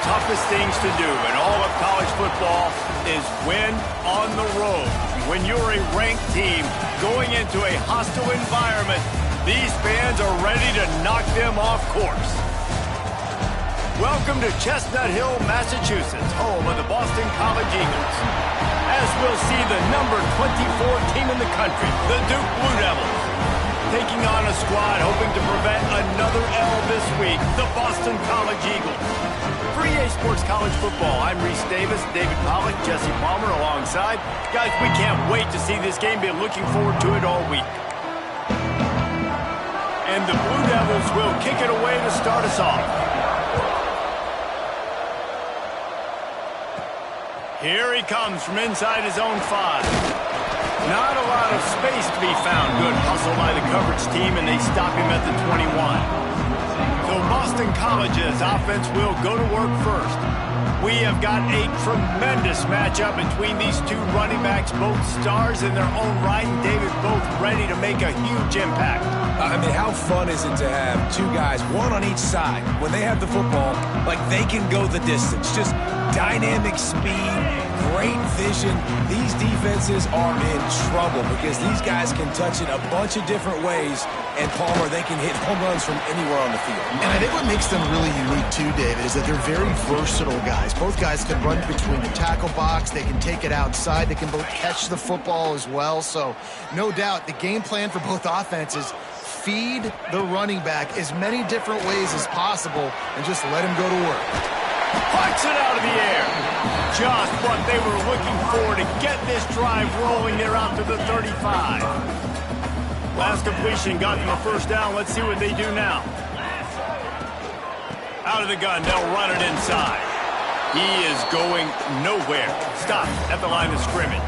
toughest things to do in all of college football is win on the road. When you're a ranked team going into a hostile environment, these fans are ready to knock them off course. Welcome to Chestnut Hill, Massachusetts, home of the Boston College Eagles. As we'll see the number 24 team in the country, the Duke Blue Devils, taking on a squad hoping to prevent another L this week, the Boston College Eagles. For EA Sports College Football, I'm Reese Davis, David Pollack, Jesse Palmer alongside. Guys, we can't wait to see this game. Been looking forward to it all week. And the Blue Devils will kick it away to start us off. Here he comes from inside his own 5. Not a lot of space to be found. Good hustle by the coverage team, and they stop him at the 21. So Boston College's offense will go to work first. We have got a tremendous matchup between these two running backs, both stars in their own right, and David, both ready to make a huge impact. I mean, how fun is it to have two guys, one on each side, when they have the football, like they can go the distance. Just dynamic speed, great vision. These defenses are in trouble because these guys can touch it a bunch of different ways, and Palmer, they can hit home runs from anywhere on the field. And I think what makes them really unique too, David, is that they're very versatile guys. Both guys can run between the tackle box. They can take it outside. They can both catch the football as well. So no doubt the game plan for both offenses, feed the running back as many different ways as possible and just let him go to work. Punch it out of the air. Just what they were looking for to get this drive rolling there out to the 35. Last completion got them a first down. Let's see what they do now. Out of the gun, they'll run it inside. He is going nowhere. Stop at the line of scrimmage.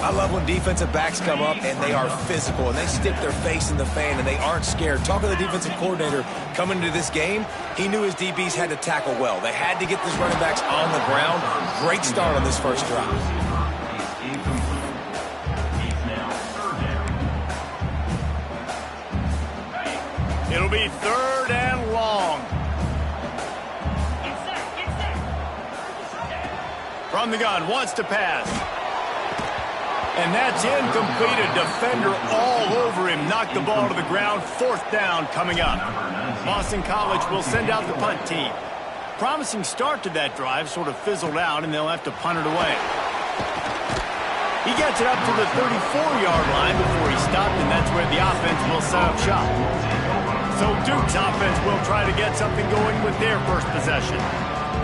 I love when defensive backs come up and they are physical and they stick their face in the fan and they aren't scared. Talk to the defensive coordinator coming into this game. He knew his DBs had to tackle well. They had to get these running backs on the ground. Great start on this first drive. It'll be 3rd and long. From the gun, wants to pass. And that's incomplete. A defender all over him. Knocked the ball to the ground. 4th down coming up. Boston College will send out the punt team. Promising start to that drive, sort of fizzled out, and they'll have to punt it away. He gets it up to the 34-yard line before he stopped, and that's where the offense will set up shop. So Duke's offense will try to get something going with their first possession.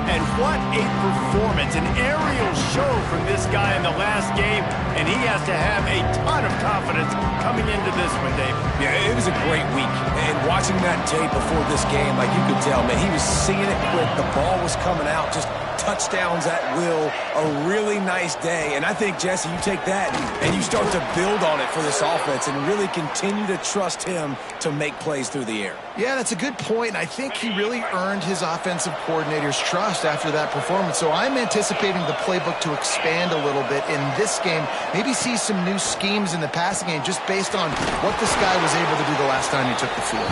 And what a performance, an aerial show from this guy in the last game, and he has to have a ton of confidence coming into this one, Dave. Yeah, it was a great week, and watching that tape before this game, like you could tell, man, he was seeing it quick. The ball was coming out, just touchdowns at will, a really nice day. And I think, Jesse, you take that and you start to build on it for this offense and really continue to trust him to make plays through the air. Yeah, that's a good point. I think he really earned his offensive coordinator's trust after that performance. So I'm anticipating the playbook to expand a little bit in this game. Maybe see some new schemes in the passing game just based on what this guy was able to do the last time he took the field.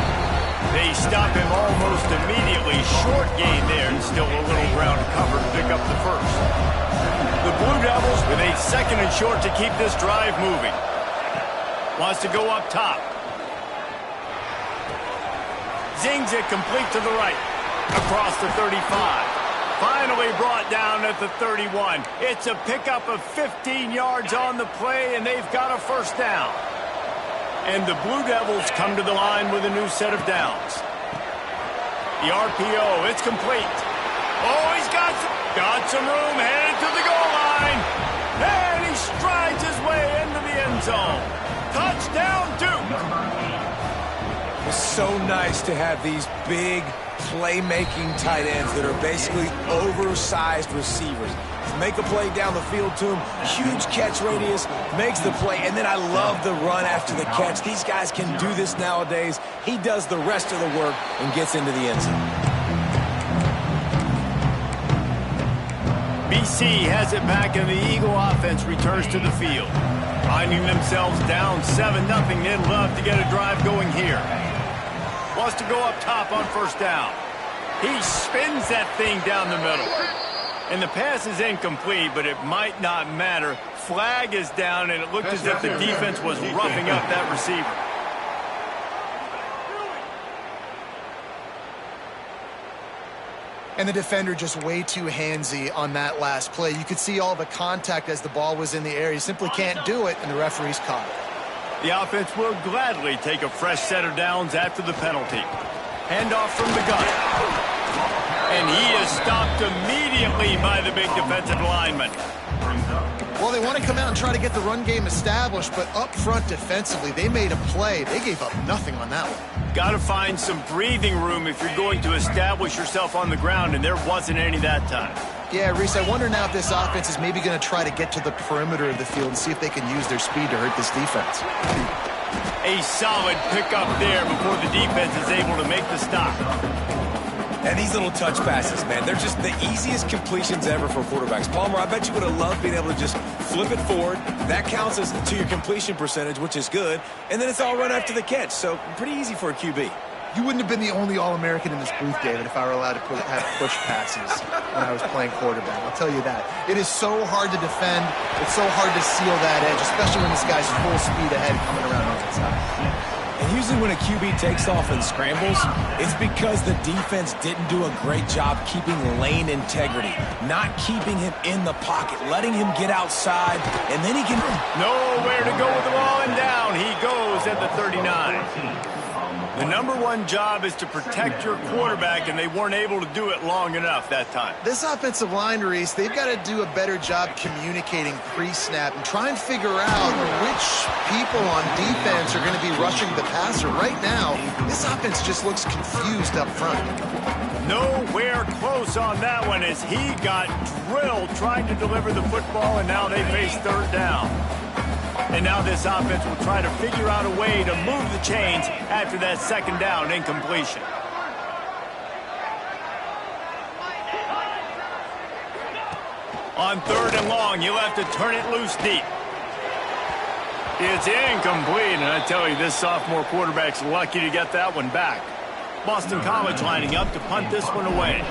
They stop him almost immediately. Short gain there, and still a little ground to cover to pick up the first. The Blue Devils with a 2nd and short to keep this drive moving. Wants to go up top. Zings it complete to the right. Across the 35. Finally brought down at the 31. It's a pickup of 15 yards on the play, and they've got a first down. And the Blue Devils come to the line with a new set of downs. The RPO, it's complete. Oh, he's got some room, headed to the goal line. And he strides his way into the end zone. Touchdown, Duke. It's so nice to have these big playmaking tight ends that are basically oversized receivers. Make a play down the field to him, huge catch radius, makes the play, and then I love the run after the catch. These guys can do this nowadays. He does the rest of the work and gets into the end zone. BC has it back, and the Eagle offense returns to the field. Finding themselves down 7-0, they'd love to get a drive going here. Wants to go up top on first down. He spins that thing down the middle. And the pass is incomplete, but it might not matter. Flag is down, and it looked as if the defense was roughing up that receiver. And the defender just way too handsy on that last play. You could see all the contact as the ball was in the air. He simply can't do it, and the referee's caught it. The offense will gladly take a fresh set of downs after the penalty. Handoff from the gun. And he is stopped immediately by the big defensive lineman. Well, they want to come out and try to get the run game established, but up front defensively, they made a play. They gave up nothing on that one. Got to find some breathing room if you're going to establish yourself on the ground, and there wasn't any that time. Yeah, Reese, I wonder now if this offense is maybe going to try to get to the perimeter of the field and see if they can use their speed to hurt this defense. A solid pickup there before the defense is able to make the stop. And these little touch passes, man, they're just the easiest completions ever for quarterbacks. Palmer, I bet you would have loved being able to just flip it forward. That counts as to your completion percentage, which is good. And then it's all run after the catch, so pretty easy for a QB. You wouldn't have been the only All-American in this booth, David, if I were allowed to have push passes when I was playing quarterback. I'll tell you that. It is so hard to defend. It's so hard to seal that edge, especially when this guy's full speed ahead coming around on the side. And usually when a QB takes off and scrambles, it's because the defense didn't do a great job keeping lane integrity, not keeping him in the pocket, letting him get outside, and then he can... Nowhere to go with the ball, and down he goes at the 39. The #1 job is to protect your quarterback, and they weren't able to do it long enough that time. This offensive line, Reese, they've got to do a better job communicating pre-snap and try and figure out which people on defense are going to be rushing the passer. Right now, this offense just looks confused up front. Nowhere close on that one as he got drilled trying to deliver the football, and now they face third down. And now this offense will try to figure out a way to move the chains after that second down incompletion. On third and long, you'll have to turn it loose deep. It's incomplete, and I tell you, this sophomore quarterback's lucky to get that one back. Boston College lining up to punt this one away.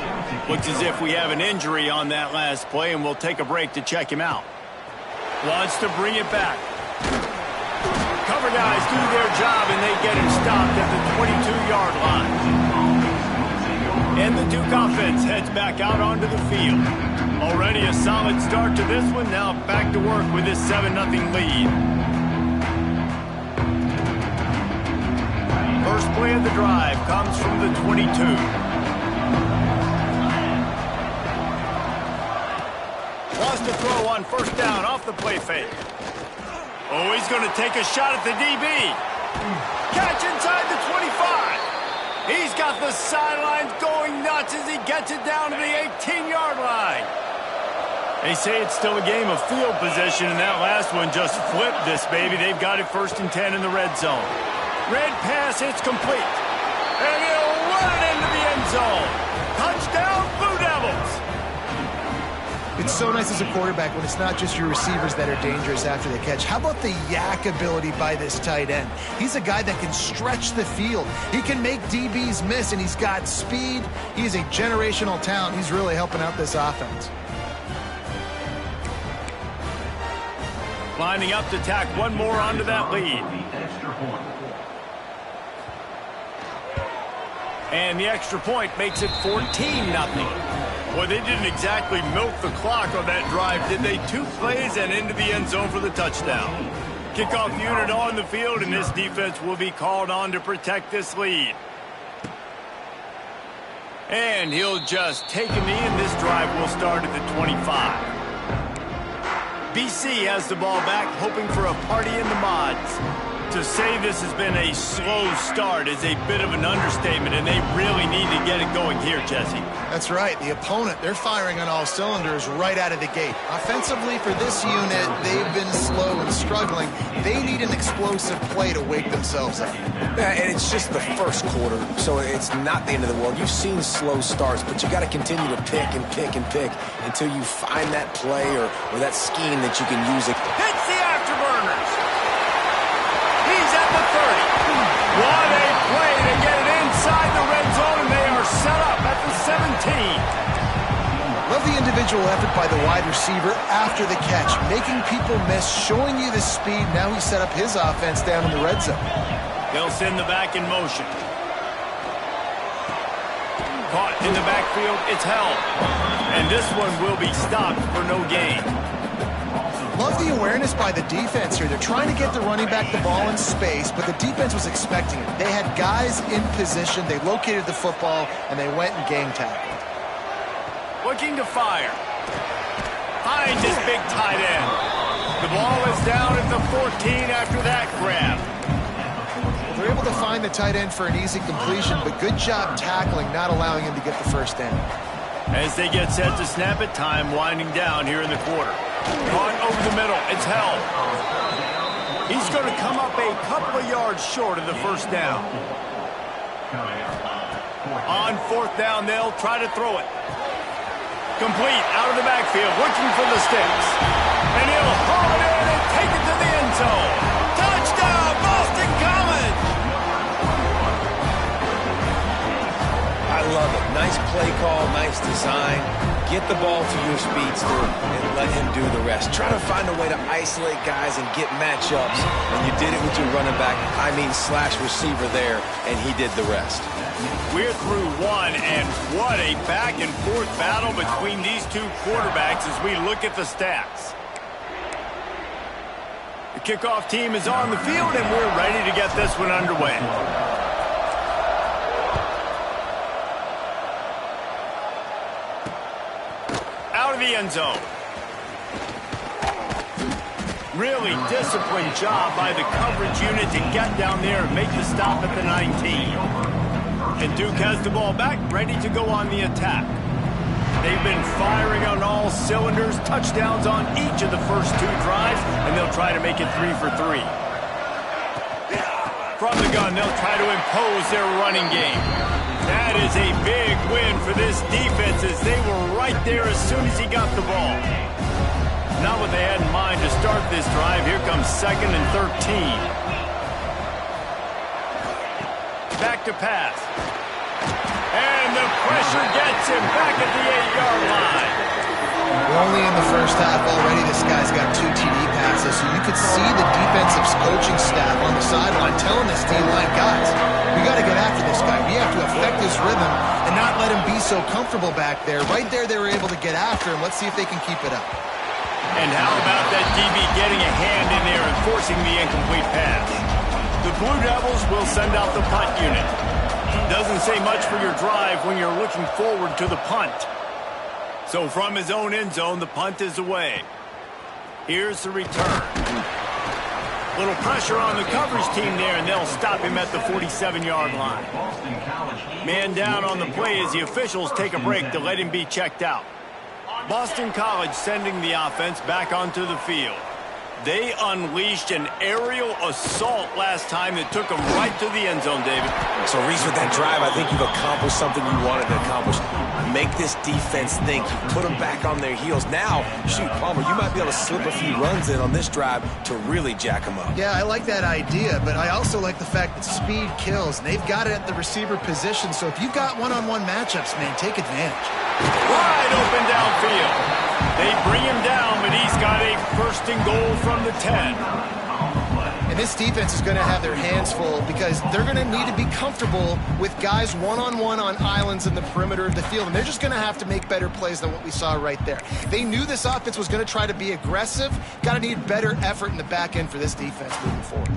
Looks as if we have an injury on that last play, and we'll take a break to check him out. Wants to bring it back. Cover guys do their job, and they get him stopped at the 22-yard line. And the Duke offense heads back out onto the field. Already a solid start to this one. Now back to work with this 7-0 lead. First play of the drive comes from the 22. Wants to throw on first down off the play fake. Oh, he's going to take a shot at the DB. Catch inside the 25. He's got the sidelines going nuts as he gets it down to the 18-yard line. They say it's still a game of field position, and that last one just flipped this baby. They've got it 1st and 10 in the red zone. Red pass, it's complete. And he'll run it into the end zone. Touchdown, Blue Devils. It's so nice as a quarterback when it's not just your receivers that are dangerous after the catch. How about the yak ability by this tight end? He's a guy that can stretch the field. He can make DBs miss, and he's got speed. He's a generational talent. He's really helping out this offense. Lining up to tack one more onto that lead. And the extra point makes it 14-0. Well, they didn't exactly milk the clock on that drive, did they? 2 plays and into the end zone for the touchdown. Kickoff unit on the field, and this defense will be called on to protect this lead. And he'll just take a knee, and this drive will start at the 25. BC has the ball back, hoping for a party in the mods. To say this has been a slow start is a bit of an understatement, and they really need to get it going here, Jesse. That's right. The opponent, they're firing on all cylinders right out of the gate. Offensively, for this unit, they've been slow and struggling. They need an explosive play to wake themselves up. Yeah, and it's just the first quarter, so it's not the end of the world. You've seen slow starts, but you got to continue to pick and pick and pick until you find that play or that scheme that you can use. Hits the afterburners. He's at the 30. What a play to get it inside the red zone, and they are set up at the Love the individual effort by the wide receiver after the catch, making people miss, showing you the speed. Now he set up his offense down in the red zone. They'll send the back in motion. Caught in the backfield, it's held. And this one will be stopped for no gain. Love the awareness by the defense here. They're trying to get the running back the ball in space, but the defense was expecting it. They had guys in position, they located the football, and they went and game tackled. Looking to fire. Finds his big tight end. The ball is down at the 14 after that grab. Well, they're able to find the tight end for an easy completion, but good job tackling, not allowing him to get the first down. As they get set to snap it, time winding down here in the quarter. Caught over the middle. It's held. He's going to come up a couple of yards short of the first down. On fourth down, they'll try to throw it. Complete out of the backfield, looking for the sticks. And he'll haul it in and take it to the end zone. Touchdown, Boston College! I love it. Nice play call, nice design. Get the ball to your speedster and let him do the rest. Try to find a way to isolate guys and get matchups. And you did it with your running back, slash receiver there, and he did the rest. We're through one, and what a back-and-forth battle between these two quarterbacks as we look at the stats. The kickoff team is on the field, and we're ready to get this one underway. Out of the end zone. Really disciplined job by the coverage unit to get down there and make the stop at the 19. And Duke has the ball back, ready to go on the attack. They've been firing on all cylinders, touchdowns on each of the first two drives, and they'll try to make it 3 for 3. From the gun, they'll try to impose their running game. That is a big win for this defense as they were right there as soon as he got the ball. Not what they had in mind to start this drive. Here comes 2nd and 13. Back to pass. And the pressure gets him back at the 8-yard line. We're only in the first half already. This guy's got 2 TD passes, so you could see the defensive coaching staff on the sideline telling this D-line, guys, we got to get after this guy. We have to affect his rhythm and not let him be so comfortable back there. Right there, they were able to get after him. Let's see if they can keep it up. And how about that DB getting a hand in there and forcing the incomplete pass? The Blue Devils will send out the punt unit. Doesn't say much for your drive when you're looking forward to the punt. So from his own end zone, the punt is away. Here's the return. Little pressure on the coverage team there, and they'll stop him at the 47-yard line. Man down on the play as the officials take a break to let him be checked out. Boston College sending the offense back onto the field. They unleashed an aerial assault last time that took them right to the end zone, David. So, Reese, with that drive, I think you've accomplished something you wanted to accomplish. Make this defense think. You put them back on their heels. Now, shoot, Palmer, you might be able to slip a few runs in on this drive to really jack them up. Yeah, I like that idea, but I also like the fact that speed kills. And they've got it at the receiver position, so if you've got one-on-one matchups, man, take advantage. Wide open downfield. They bring him down, but he's got a 1st and goal from the 10. And this defense is going to have their hands full because they're going to need to be comfortable with guys one-on-one on islands in the perimeter of the field. And they're just going to have to make better plays than what we saw right there. They knew this offense was going to try to be aggressive. Got to need better effort in the back end for this defense moving forward.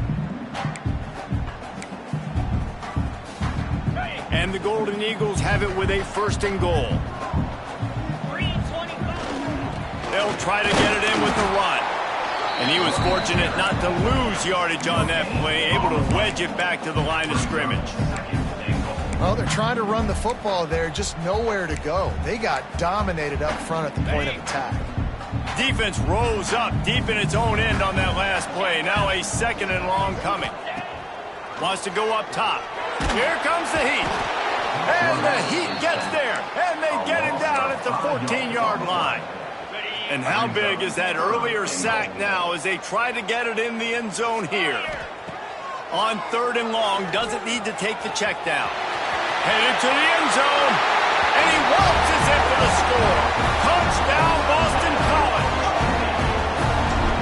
And the Golden Eagles have it with a 1st and goal. They'll try to get it in with the run. And he was fortunate not to lose yardage on that play, able to wedge it back to the line of scrimmage. Well, they're trying to run the football there, just nowhere to go. They got dominated up front at the point of attack. Defense rose up deep in its own end on that last play. Now a 2nd and long coming. Wants to go up top. Here comes the Heat. And the Heat gets there. And they get him down at the 14-yard line. And how big is that earlier sack now as they try to get it in the end zone here? On 3rd and long, doesn't need to take the check down. Headed to the end zone. And he waltzes in for the score. Touchdown, Boston College.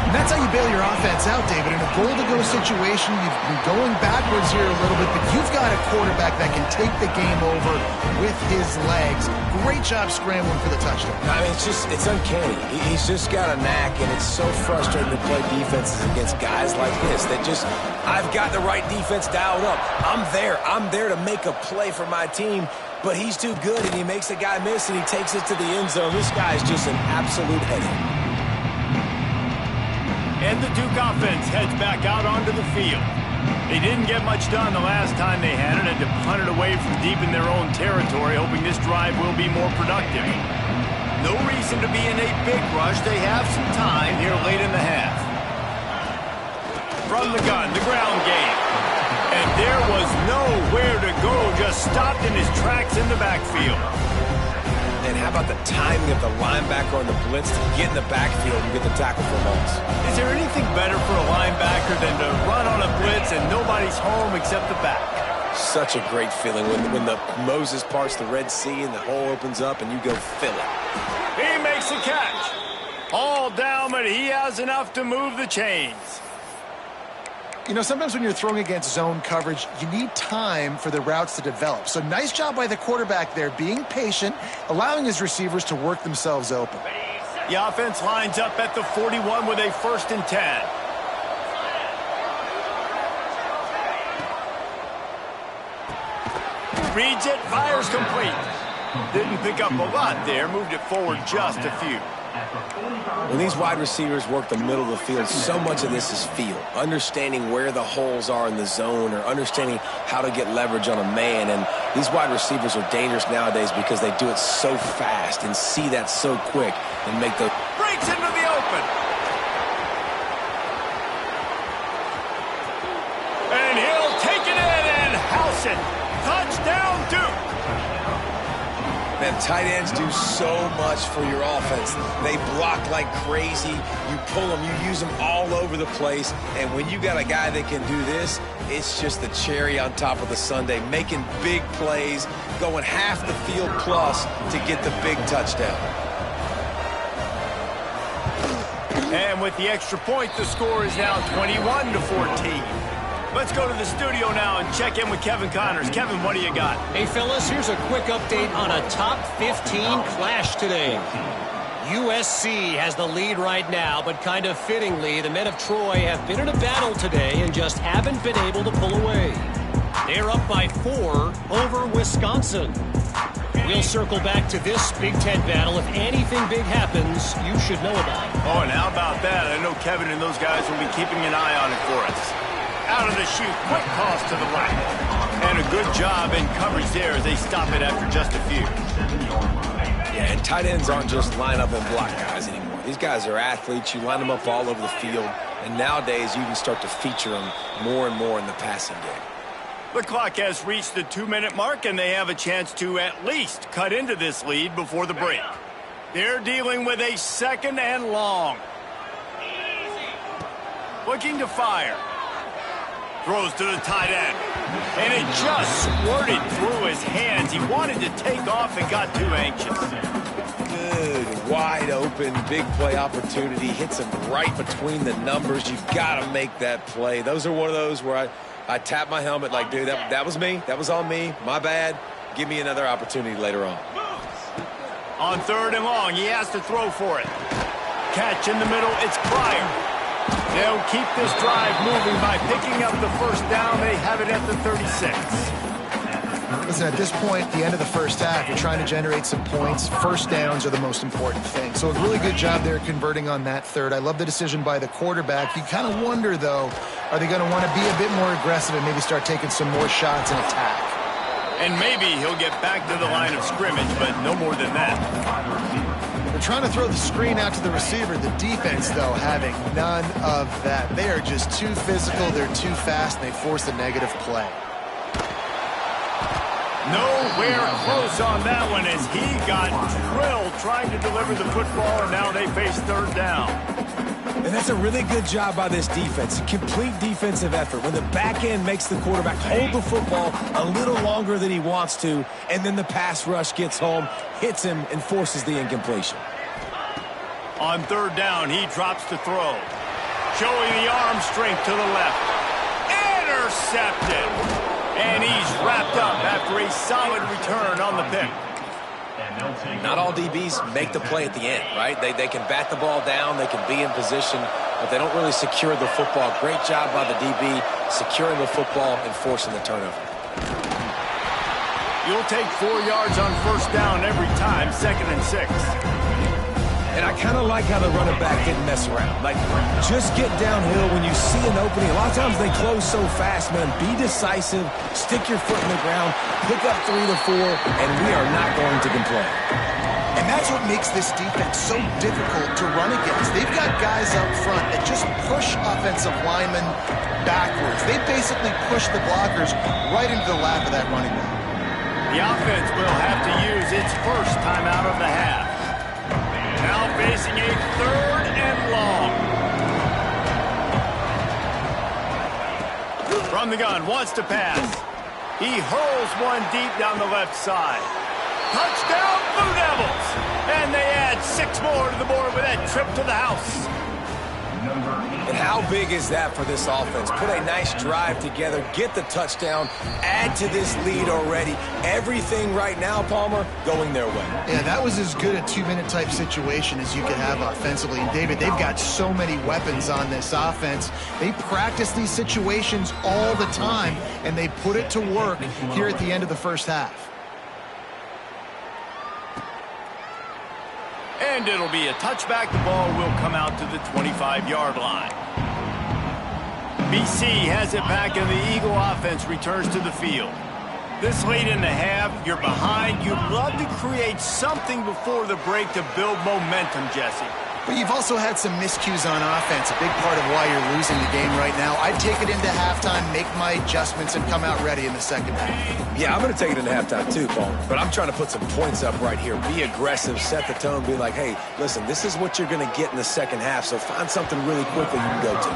And that's how you bail your offense out, David. In a goal-to-go situation, you've been going backwards here a little bit, but you've got a quarterback that can take the game over with his legs. Great job scrambling for the touchdown. I mean, it's uncanny. He's just got a knack, and it's so frustrating to play defenses against guys like this that just, I've got the right defense dialed up. I'm there to make a play for my team, but he's too good, and he makes the guy miss, and he takes it to the end zone. This guy is just an absolute headache. And the Duke offense heads back out onto the field. They didn't get much done the last time they had it, and to punt it away from deep in their own territory, hoping this drive will be more productive. No reason to be in a big rush. They have some time here late in the half. From the gun, the ground game. And there was nowhere to go, just stopped in his tracks in the backfield. And how about the timing of the linebacker on the blitz to get in the backfield and get the tackle for loss? Is there anything better for a linebacker than to run on a blitz and nobody's home except the back? Such a great feeling when the Moses parts the Red Sea and the hole opens up and you go fill it. He makes the catch. All down, but he has enough to move the chains. You know, sometimes when you're throwing against zone coverage, you need time for the routes to develop. So nice job by the quarterback there, being patient, allowing his receivers to work themselves open. The offense lines up at the 41 with a 1st and 10. Reads it, fires complete. Didn't pick up a lot there, moved it forward just a few. When these wide receivers work the middle of the field, so much of this is feel. Understanding where the holes are in the zone or understanding how to get leverage on a man. And these wide receivers are dangerous nowadays because they do it so fast and see that so quick and make the... Breaks into the open. And he'll take it in and house it. Touchdown, Duke. Man, tight ends do so much for your offense. They block like crazy. You pull them, you use them all over the place. And when you got a guy that can do this, it's just the cherry on top of the sundae, making big plays, going half the field plus to get the big touchdown. And with the extra point, the score is now 21-14. Let's go to the studio now and check in with Kevin Connors. Kevin, what do you got? Hey, fellas, here's a quick update on a top 15 clash today. USC has the lead right now, but kind of fittingly, the men of Troy have been in a battle today and just haven't been able to pull away. They're up by 4 over Wisconsin. We'll circle back to this Big Ten battle. If anything big happens, you should know about it. Oh, and how about that? I know Kevin and those guys will be keeping an eye on it for us. Out of the chute, quick toss to the right. And a good job in coverage there as they stop it after just a few. Yeah, and tight ends aren't just line up and block guys anymore. These guys are athletes. You line them up all over the field. And nowadays, you can start to feature them more and more in the passing game. The clock has reached the 2-minute mark, and they have a chance to at least cut into this lead before the break. They're dealing with a 2nd and long. Looking to fire. Throws to the tight end. And it just squirted through his hands. He wanted to take off and got too anxious. Good, wide open, big play opportunity. Hits him right between the numbers. You've got to make that play. Those are one of those where I tap my helmet like, dude, that was me. That was on me. My bad. Give me another opportunity later on. On 3rd and long, he has to throw for it. Catch in the middle, it's Pryor. They'll keep this drive moving by picking up the 1st down. They have it at the 36. Listen, at this point, the end of the first half, you're trying to generate some points. 1st downs are the most important thing. So a really good job there converting on that 3rd. I love the decision by the quarterback. You kind of wonder, though, are they going to want to be a bit more aggressive and maybe start taking some more shots and attack? And maybe he'll get back to the line of scrimmage, but no more than that. They're trying to throw the screen out to the receiver. The defense, though, having none of that. They are just too physical. They're too fast, and they force a negative play. Nowhere close on that one as he got drilled trying to deliver the football, and now they face 3rd down. And that's a really good job by this defense. Complete defensive effort. When the back end makes the quarterback hold the football a little longer than he wants to, and then the pass rush gets home, hits him, and forces the incompletion. On third down, he drops to throw. Showing the arm strength to the left. Intercepted. And he's wrapped up after a solid return on the pick. Not all DBs make the play at the end, right? They can bat the ball down, they can be in position, but they don't really secure the football. Great job by the DB securing the football and forcing the turnover. You'll take 4 yards on first down every time, 2nd and 6. And I kind of like how the running back didn't mess around. Like, just get downhill when you see an opening. A lot of times they close so fast, man. Be decisive, stick your foot in the ground, pick up 3 to 4, and we are not going to complain. And that's what makes this defense so difficult to run against. They've got guys up front that just push offensive linemen backwards. They basically push the blockers right into the lap of that running back. The offense will have to use its first timeout of the half. Now facing a 3rd and long. From the gun, wants to pass. He hurls one deep down the left side. Touchdown, Blue Devils! And they add 6 more to the board with that trip to the house. And how big is that for this offense? Put a nice drive together, get the touchdown, add to this lead already. Everything right now, Palmer, going their way. Yeah, that was as good a 2-minute type situation as you could have offensively. And David, they've got so many weapons on this offense. They practice these situations all the time, and they put it to work here at the end of the first half. And it'll be a touchback. The ball will come out to the 25-yard line. BC has it back, and the Eagle offense returns to the field. This late in the half, you're behind. You'd love to create something before the break to build momentum, Jesse. But you've also had some miscues on offense, a big part of why you're losing the game right now. I'd take it into halftime, make my adjustments, and come out ready in the second half. Yeah, I'm going to take it into halftime too, Paul. But I'm trying to put some points up right here. Be aggressive, set the tone, be like, hey, listen, this is what you're going to get in the second half, so find something really quickly you can go to.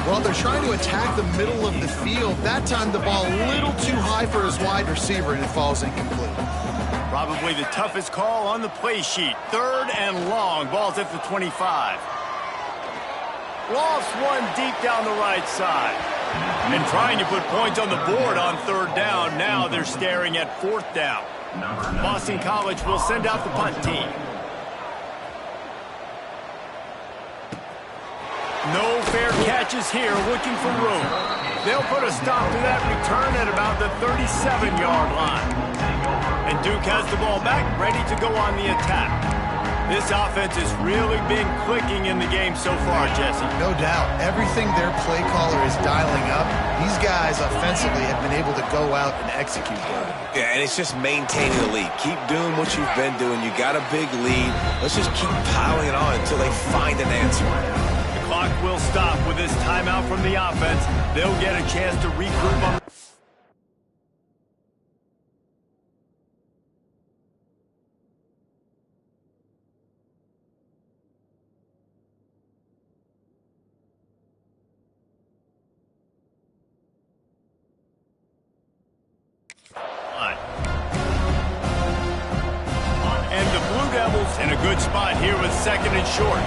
Well, they're trying to attack the middle of the field. That time the ball a little too high for his wide receiver, and it falls incomplete. Probably the toughest call on the play sheet. 3rd and long. Ball's at the 25. Lofts one deep down the right side. And trying to put points on the board on 3rd down. Now they're staring at 4th down. Boston College will send out the punt team. No fair catches here, looking for room. They'll put a stop to that return at about the 37-yard line. And Duke has the ball back, ready to go on the attack. This offense has really been clicking in the game so far, Jesse. No doubt. Everything their play caller is dialing up, these guys offensively have been able to go out and execute that. Yeah, and it's just maintaining the lead. Keep doing what you've been doing. You got a big lead. Let's just keep piling it on until they find an answer. The clock will stop with this timeout from the offense. They'll get a chance to regroup on. And the Blue Devils in a good spot here with 2nd and short.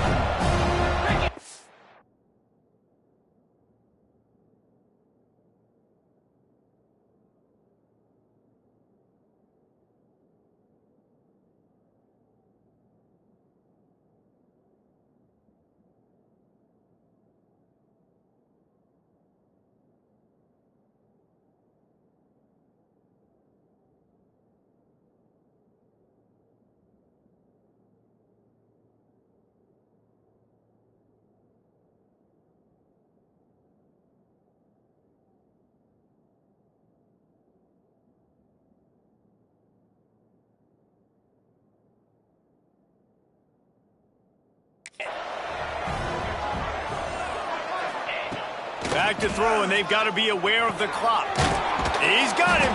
Back to throw, and they've got to be aware of the clock. He's got him.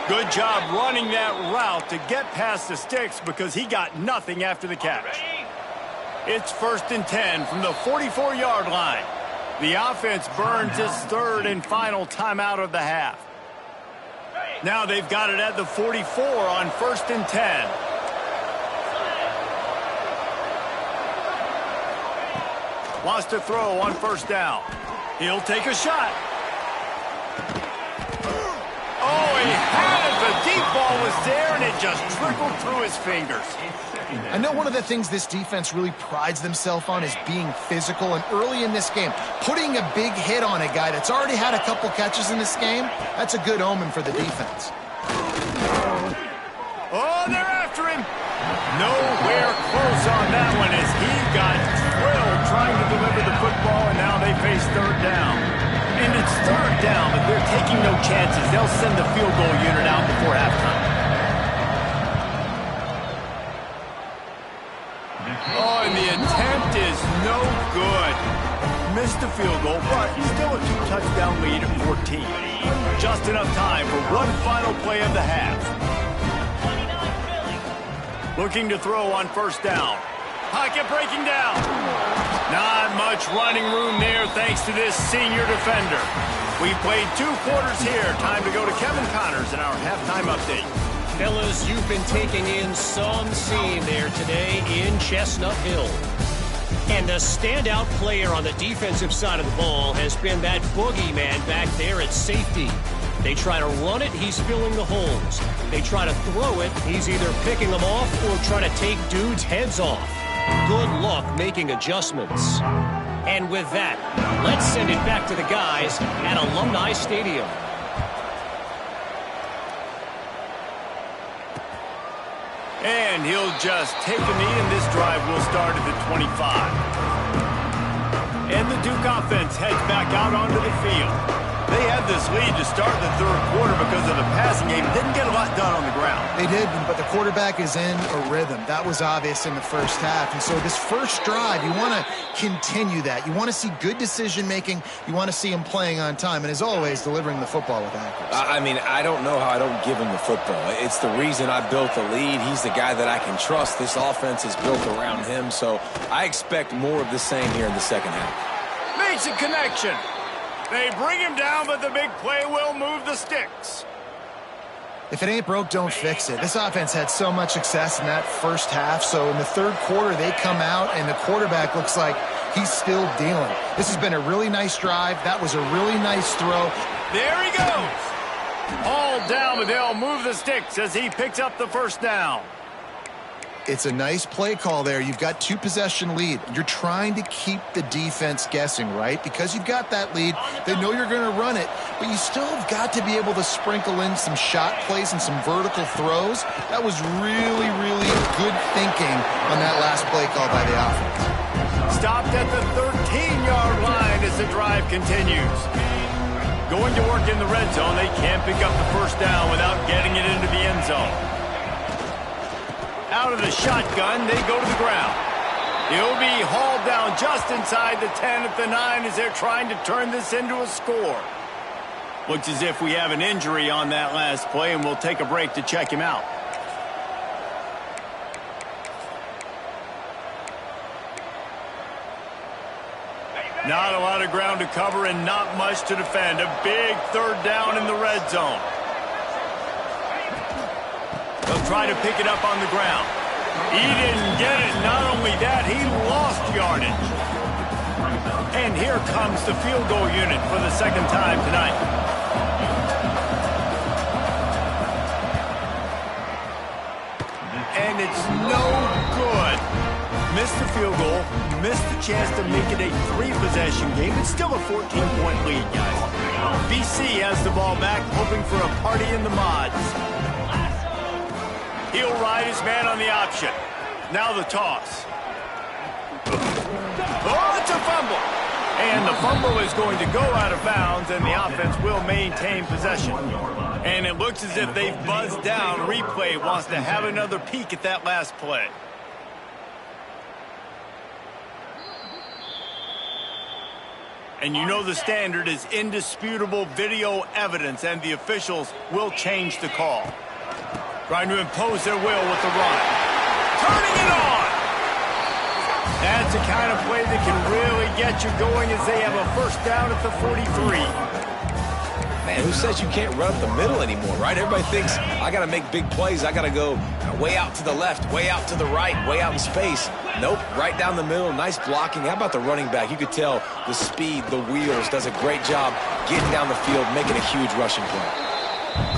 Good job running that route to get past the sticks because he got nothing after the catch. It's 1st and 10 from the 44-yard line. The offense burns its third and final timeout of the half. Now they've got it at the 44 on 1st and 10. Wants to throw on 1st down. He'll take a shot. Oh, he had it. The deep ball was there, and it just trickled through his fingers. I know one of the things this defense really prides themselves on is being physical, and early in this game, putting a big hit on a guy that's already had a couple catches in this game, that's a good omen for the defense. Oh, they're after him. Nowhere close on that one as he got drilled trying to deliver the football, and now they face 3rd down. And it's 3rd down, but they're taking no chances. They'll send the field goal unit out before halftime. Oh, and the attempt is no good. Missed the field goal, but still a 2-touchdown lead at 14. Just enough time for one final play of the half. Looking to throw on 1st down. Pocket breaking down. Not much running room there thanks to this senior defender. We played 2 quarters here. Time to go to Kevin Connors in our halftime update. Fellas, you've been taking in some scene there today in Chestnut Hill. And the standout player on the defensive side of the ball has been that boogeyman back there at safety. They try to run it, he's filling the holes. They try to throw it, he's either picking them off or trying to take dudes' heads off. Good luck making adjustments. And with that, let's send it back to the guys at Alumni Stadium. And he'll just take a knee, and this drive will start at the 25. And the Duke offense heads back out onto the field. They had this lead to start the 3rd quarter because of the passing game. Didn't get a lot done on the ground. They did, but the quarterback is in a rhythm. That was obvious in the first half. And so this first drive, you want to continue that. You want to see good decision-making. You want to see him playing on time. And as always, delivering the football with accuracy. I mean, I don't know how I don't give him the football. It's the reason I built the lead. He's the guy that I can trust. This offense is built around him. So I expect more of the same here in the second half. Makes a connection. They bring him down, but the big play will move the sticks. If it ain't broke, don't fix it. This offense had so much success in that first half, so in the 3rd quarter, they come out, and the quarterback looks like he's still dealing. This has been a really nice drive. That was a really nice throw. There he goes. All down, but they'll move the sticks as he picks up the 1st down. It's a nice play call there. You've got 2-possession lead. You're trying to keep the defense guessing, right? Because you've got that lead. They know you're going to run it, but you still have got to be able to sprinkle in some shot plays and some vertical throws. That was really, really good thinking on that last play call by the offense. Stopped at the 13-yard line as the drive continues. Going to work in the red zone, they can't pick up the 1st down without getting it into the end zone. Out of the shotgun, they go to the ground. He'll be hauled down just inside the 10 at the 9 as they're trying to turn this into a score. Looks as if we have an injury on that last play, and we'll take a break to check him out. Not a lot of ground to cover and not much to defend. A big 3rd down in the red zone. They'll try to pick it up on the ground. He didn't get it. Not only that, he lost yardage. And here comes the field goal unit for the 2nd time tonight. And it's no good. Missed the field goal, missed the chance to make it a 3-possession game. It's still a 14-point lead, guys. BC has the ball back, hoping for a party in the mods. He'll ride his man on the option. Now the toss. Oh, it's a fumble. And the fumble is going to go out of bounds, and the offense will maintain possession. And it looks as if they've buzzed down. Replay wants to have another peek at that last play. And you know the standard is indisputable video evidence, and the officials will change the call. Trying to impose their will with the run. Turning it on! That's the kind of play that can really get you going as they have a first down at the 43. Man, who says you can't run up the middle anymore, right? Everybody thinks, I got to make big plays. I got to go way out to the left, way out to the right, way out in space. Nope, right down the middle, nice blocking. How about the running back? You could tell the speed, the wheels, does a great job getting down the field, making a huge rushing play.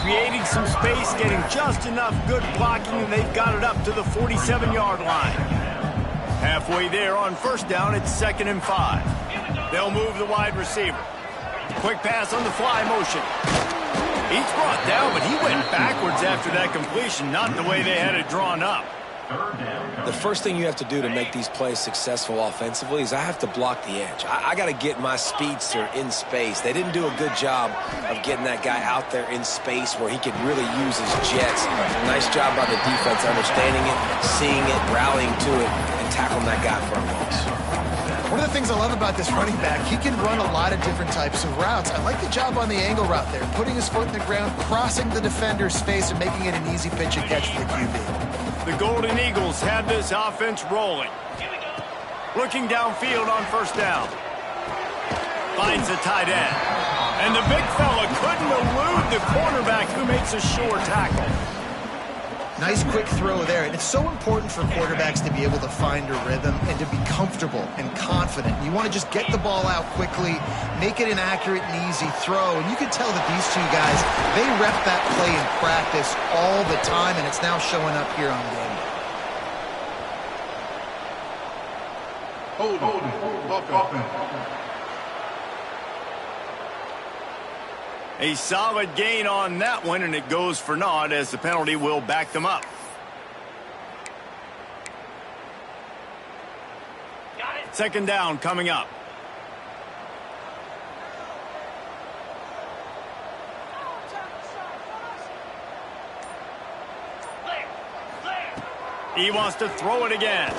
Creating some space, getting just enough good blocking, and they've got it up to the 47-yard line. Halfway there on first down, it's 2nd and 5. They'll move the wide receiver. Quick pass on the fly motion. He's brought down, but he went backwards after that completion, not the way they had it drawn up. The first thing you have to do to make these plays successful offensively is I have to block the edge. I got to get my speedster in space. They didn't do a good job of getting that guy out there in space where he could really use his jets. Nice job by the defense understanding it, seeing it, rallying to it, and tackling that guy for a loss. One of the things I love about this running back, he can run a lot of different types of routes. I like the job on the angle route there, putting his foot in the ground, crossing the defender's face, and making it an easy pitch and catch for the QB. The Golden Eagles have this offense rolling. Looking downfield on first down. Finds the tight end. And the big fella couldn't elude the cornerback who makes a sure tackle. Nice quick throw there, and it's so important for quarterbacks to be able to find a rhythm and to be comfortable and confident. You want to just get the ball out quickly, make it an accurate and easy throw, and you can tell that these two guys, they rep that play in practice all the time, and it's now showing up here on game day. A solid gain on that one, and it goes for naught as the penalty will back them up. Second down coming up. He wants to throw it again.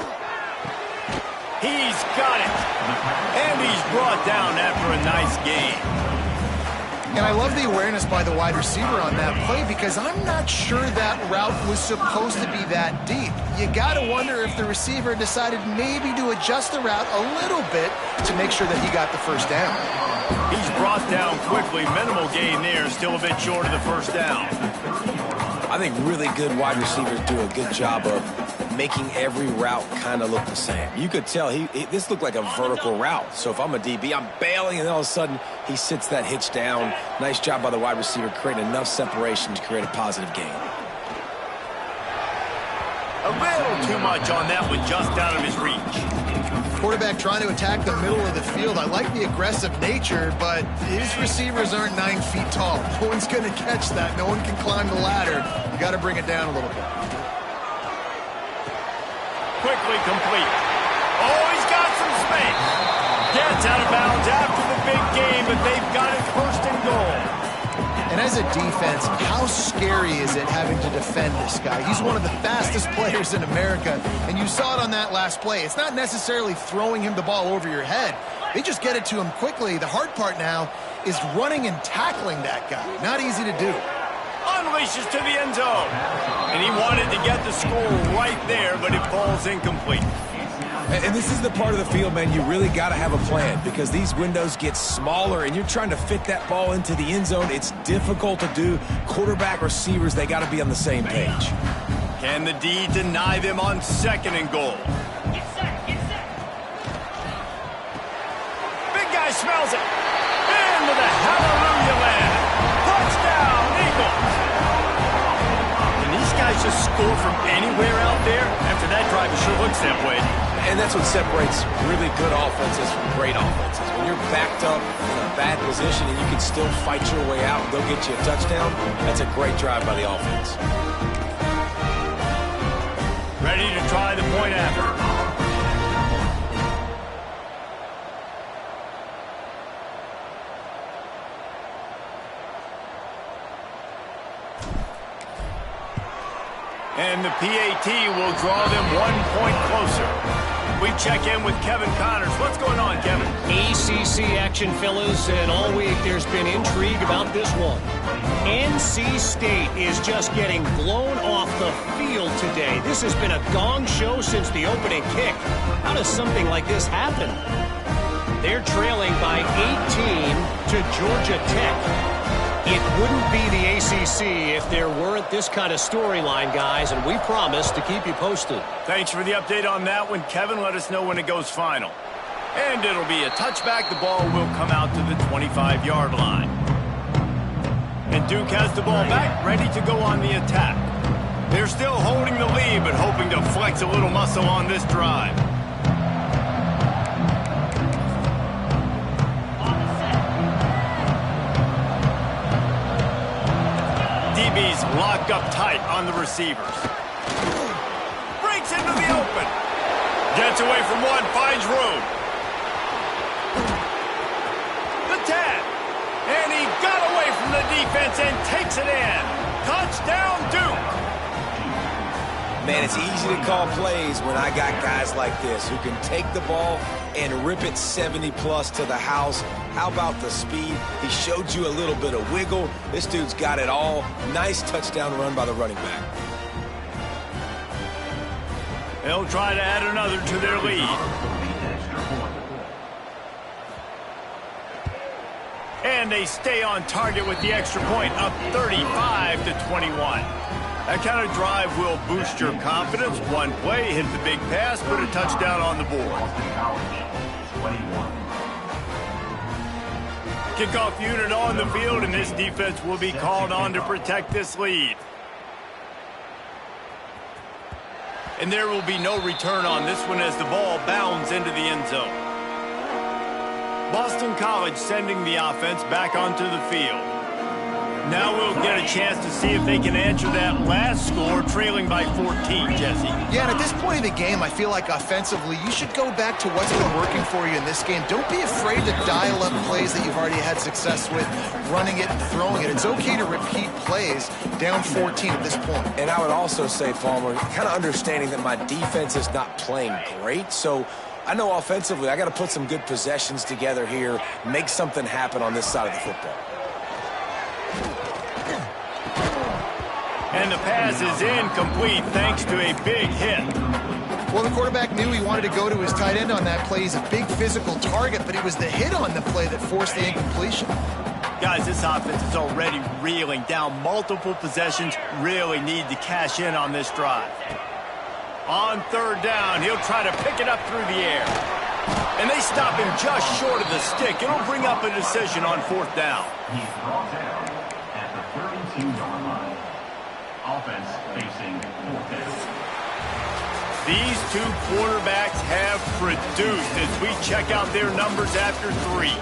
He's got it. And he's brought down after a nice gain. And I love the awareness by the wide receiver on that play because I'm not sure that route was supposed to be that deep. You got to wonder if the receiver decided maybe to adjust the route a little bit to make sure that he got the first down. He's brought down quickly. Minimal gain there. Still a bit short of the first down. I think really good wide receivers do a good job of making every route kind of look the same. You could tell this looked like a vertical route. So if I'm a DB, I'm bailing, and all of a sudden he sits that hitch down. Nice job by the wide receiver creating enough separation to create a positive gain. A little too much on that one, just out of his reach. Quarterback trying to attack the middle of the field. I like the aggressive nature, but his receivers aren't 9 feet tall. No one's going to catch that. No one can climb the ladder. You got to bring it down a little bit. Quickly complete. Oh, he's got some space. Gets out of bounds after the big game, but they've got it first and goal. And as a defense, how scary is it having to defend this guy? He's one of the fastest players in America, and you saw it on that last play. It's not necessarily throwing him the ball over your head. They just get it to him quickly. The hard part now is running and tackling that guy. Not easy to do. Unleashes to the end zone. And he wanted to get the score right there, but it falls incomplete. And this is the part of the field, man, you really got to have a plan because these windows get smaller and you're trying to fit that ball into the end zone. It's difficult to do. Quarterback, receivers, they got to be on the same page. Can the D deny them on second and goal? Big guy smells it. Into the hallelujah land. Touchdown, Eagles. Can these guys just score from anywhere out there? After that drive, it sure looks that way. And that's what separates really good offenses from great offenses. When you're backed up in a bad position and you can still fight your way out and go get you a touchdown, that's a great drive by the offense. Ready to try the point after. And the PAT will draw them 1 point closer. we check in with Kevin Connors. What's going on, Kevin? ACC action, fellas, and all week there's been intrigue about this one. NC State is just getting blown off the field today. This has been a gong show since the opening kick. How does something like this happen? They're trailing by 18 to Georgia Tech. It wouldn't be the ACC if there weren't this kind of storyline, guys, and we promise to keep you posted. Thanks for the update on that one, Kevin. Let us know when it goes final. And it'll be a touchback. The ball will come out to the 25-yard line. And Duke has the ball back, ready to go on the attack. They're still holding the lead, but hoping to flex a little muscle on this drive. DB's locked up tight on the receivers. Breaks into the open. Gets away from one, finds room. The tag. And he got away from the defense and takes it in. Touchdown, Duke. Man, it's easy to call plays when I got guys like this who can take the ball and rip it 70-plus to the house. How about the speed? He showed you a little bit of wiggle. This dude's got it all. Nice touchdown run by the running back. They'll try to add another to their lead. And they stay on target with the extra point, up 35-21. That kind of drive will boost your confidence. One play, hit the big pass, put a touchdown on the board. Kickoff unit on the field, and this defense will be called on to protect this lead. And there will be no return on this one as the ball bounds into the end zone. Boston College sending the offense back onto the field. Now we'll get a chance to see if they can answer that last score, trailing by 14, Jesse. Yeah, and at this point of the game, I feel like offensively, you should go back to what's been working for you in this game. Don't be afraid to dial up plays that you've already had success with, running it and throwing it. It's okay to repeat plays down 14 at this point. And I would also say, Palmer, kind of understanding that my defense is not playing great, so I know offensively I got to put some good possessions together here, make something happen on this side of the football. And the pass is incomplete thanks to a big hit. Well, the quarterback knew he wanted to go to his tight end on that play. He's a big physical target, but it was the hit on the play that forced the incompletion. Guys, this offense is already reeling down multiple possessions. Really need to cash in on this drive. On third down, he'll try to pick it up through the air. And they stop him just short of the stick. It'll bring up a decision on fourth down. He's brought down at the 32-yard line. Offense facing fourth down. These two quarterbacks have produced as we check out their numbers after three.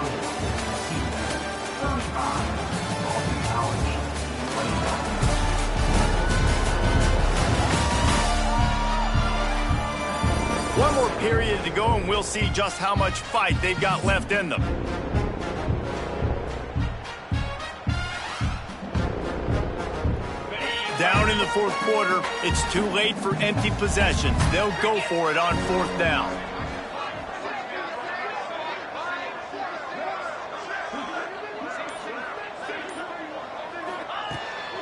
One more period to go, and we'll see just how much fight they've got left in them. Down in the fourth quarter, it's too late for empty possessions. They'll go for it on fourth down.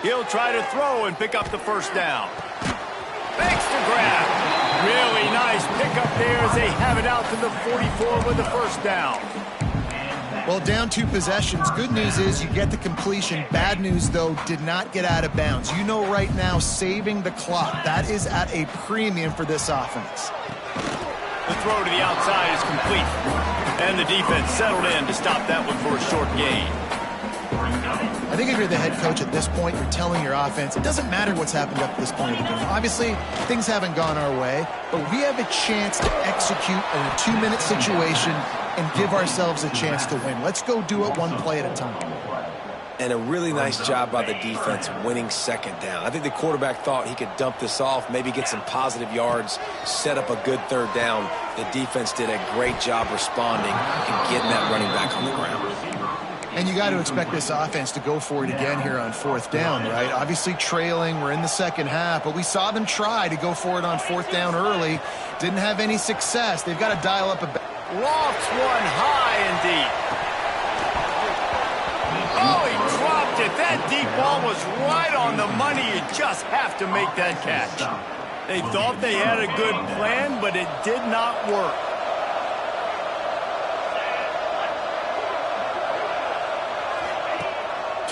He'll try to throw and pick up the first down. Thanks to grab. Really nice pickup there as they have it out to the 44 with the first down. Well, down 2 possessions. Good news is you get the completion. Bad news, though, did not get out of bounds. You know right now, saving the clock. That is at a premium for this offense. The throw to the outside is complete. And the defense settled in to stop that one for a short gain. I think if you're the head coach at this point, you're telling your offense, it doesn't matter what's happened up to this point of the game. Obviously, things haven't gone our way, but we have a chance to execute in a 2-minute situation and give ourselves a chance to win. Let's go do it one play at a time. And a really nice job by the defense winning second down. I think the quarterback thought he could dump this off, maybe get some positive yards, set up a good third down. The defense did a great job responding and getting that running back on the ground. And you got to expect this offense to go for it again here on fourth down, right? Obviously trailing, we're in the second half, but we saw them try to go for it on fourth down early, Didn't have any success. They've got to dial up a bit. Lofts one high and deep. Oh, he dropped it. That deep ball was right on the money. You just have to make that catch. They thought they had a good plan, but it did not work.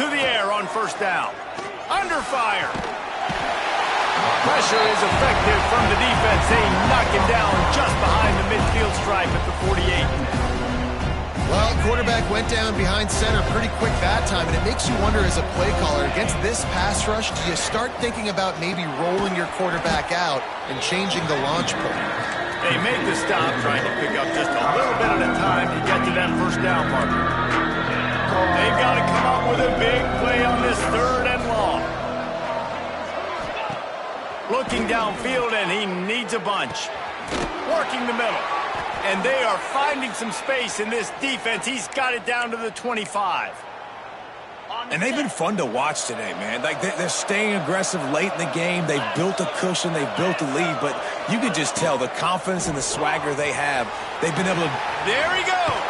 To the air on first down. Under fire. Pressure is effective from the defense. They knock him down just behind the midfield stripe at the 48. Well, quarterback went down behind center pretty quick that time, and it makes you wonder as a play caller, against this pass rush, do you start thinking about maybe rolling your quarterback out and changing the launch point? They make the stop, trying to pick up just a little bit at a time to get to that first down marker. They've got to come up with a big play on this 3rd and long. Looking downfield, and he needs a bunch. Working the middle. And they are finding some space in this defense. He's got it down to the 25. And they've been fun to watch today, man. Like, they're staying aggressive late in the game. They've built a cushion. They've built a lead. But you can just tell the confidence and the swagger they have. They've been able to... There he goes.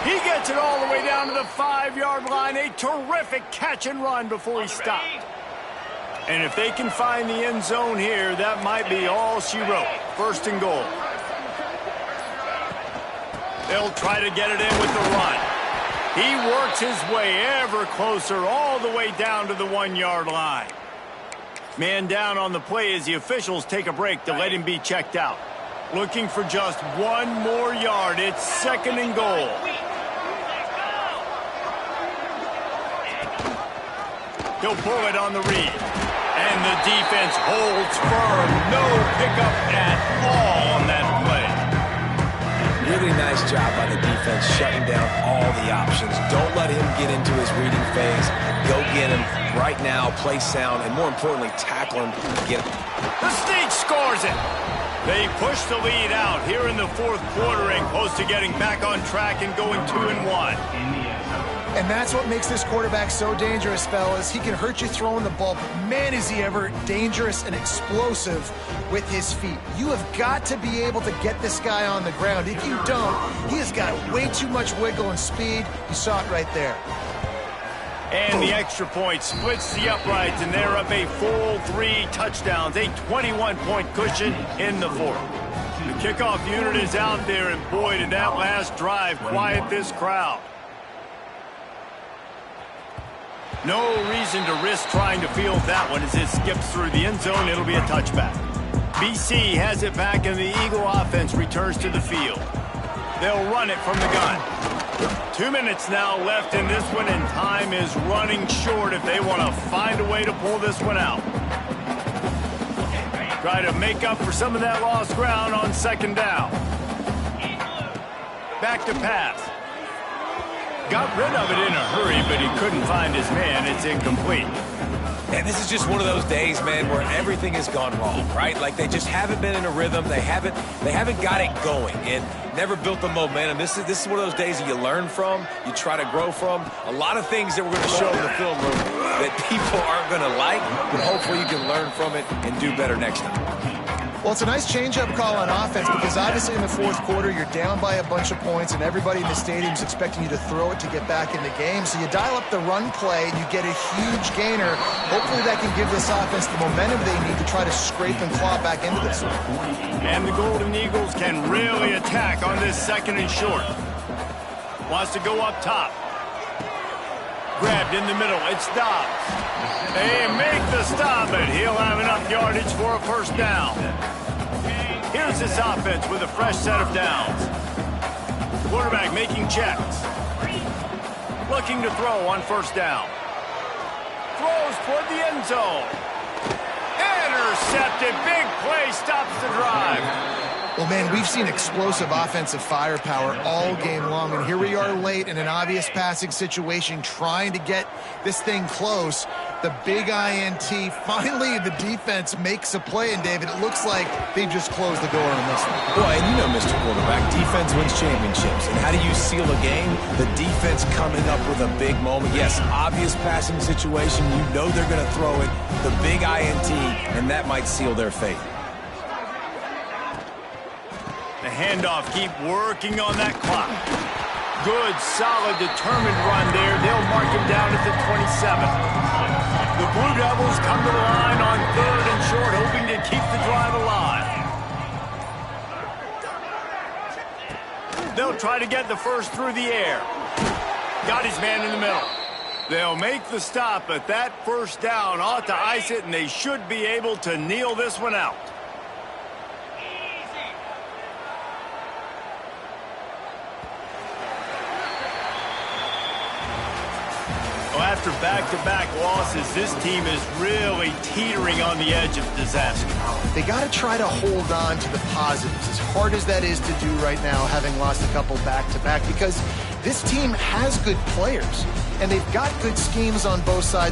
He gets it all the way down to the 5-yard line. A terrific catch and run before he stopped. And if they can find the end zone here, that might be all she wrote. 1st and goal. They'll try to get it in with the run. He works his way ever closer all the way down to the 1-yard line. Man down on the play as the officials take a break to let him be checked out. Looking for just 1 more yard. It's 2nd and goal. He'll pull it on the read. And the defense holds firm. No pickup at all on that play. Really nice job by the defense shutting down all the options. Don't let him get into his reading phase. Go get him right now, play sound, and more importantly, tackle him, get him. The Sneak scores it. They push the lead out here in the 4th quarter and close to getting back on track and going 2-1. And that's what makes this quarterback so dangerous, fellas. He can hurt you throwing the ball, but man, is he ever dangerous and explosive with his feet. You have got to be able to get this guy on the ground. If you don't, he has got way too much wiggle and speed. You saw it right there. And the extra point splits the uprights, and they're up a full 3 touchdowns, a 21-point cushion in the 4th. The kickoff unit is out there, and boy, did that last drive quiet this crowd. No reason to risk trying to field that one as it skips through the end zone. It'll be a touchback. BC has it back, and the Eagle offense returns to the field. They'll run it from the gun. 2 minutes now left in this one, and time is running short if they want to find a way to pull this one out. Try to make up for some of that lost ground on 2nd down. Back to pass. Got rid of it in a hurry, but he couldn't find his man. It's incomplete. And this is just one of those days, man, where everything has gone wrong, right? Like, they just haven't been in a rhythm. They haven't got it going and never built the momentum. This is one of those days that you learn from, you try to grow from. A lot of things that we're going to show in the film room that people aren't going to like, but hopefully you can learn from it and do better next time. Well, it's a nice change-up call on offense because obviously in the 4th quarter, you're down by a bunch of points and everybody in the stadium is expecting you to throw it to get back in the game. So you dial up the run play and you get a huge gainer. Hopefully that can give this offense the momentum they need to try to scrape and claw back into this one. And the Golden Eagles can really attack on this 2nd and short. Wants to go up top. Grabbed in the middle. It's Dobbs. They make the stop, but he'll have enough yardage for a 1st down. Here's this offense with a fresh set of downs. Quarterback making checks. Looking to throw on 1st down. Throws toward the end zone. Intercepted. Big play stops the drive. Well, man, we've seen explosive offensive firepower all game long, and here we are late in an obvious passing situation trying to get this thing close. The big INT. Finally, the defense makes a play, and David, it looks like they just closed the door on this one. Boy, and you know, Mr. Quarterback, defense wins championships. And how do you seal a game? The defense coming up with a big moment. Yes, obvious passing situation. You know they're going to throw it. The big INT, and that might seal their fate. The handoff, keep working on that clock. Good, solid, determined run there. They'll mark him down at the 27. The Blue Devils come to the line on 3rd and short, hoping to keep the drive alive. They'll try to get the first through the air. Got his man in the middle. They'll make the stop, but that first down ought to ice it, and they should be able to kneel this one out. After back-to-back losses, this team is really teetering on the edge of disaster. They got to try to hold on to the positives, as hard as that is to do right now, having lost a couple back-to-back, because this team has good players, and they've got good schemes on both sides.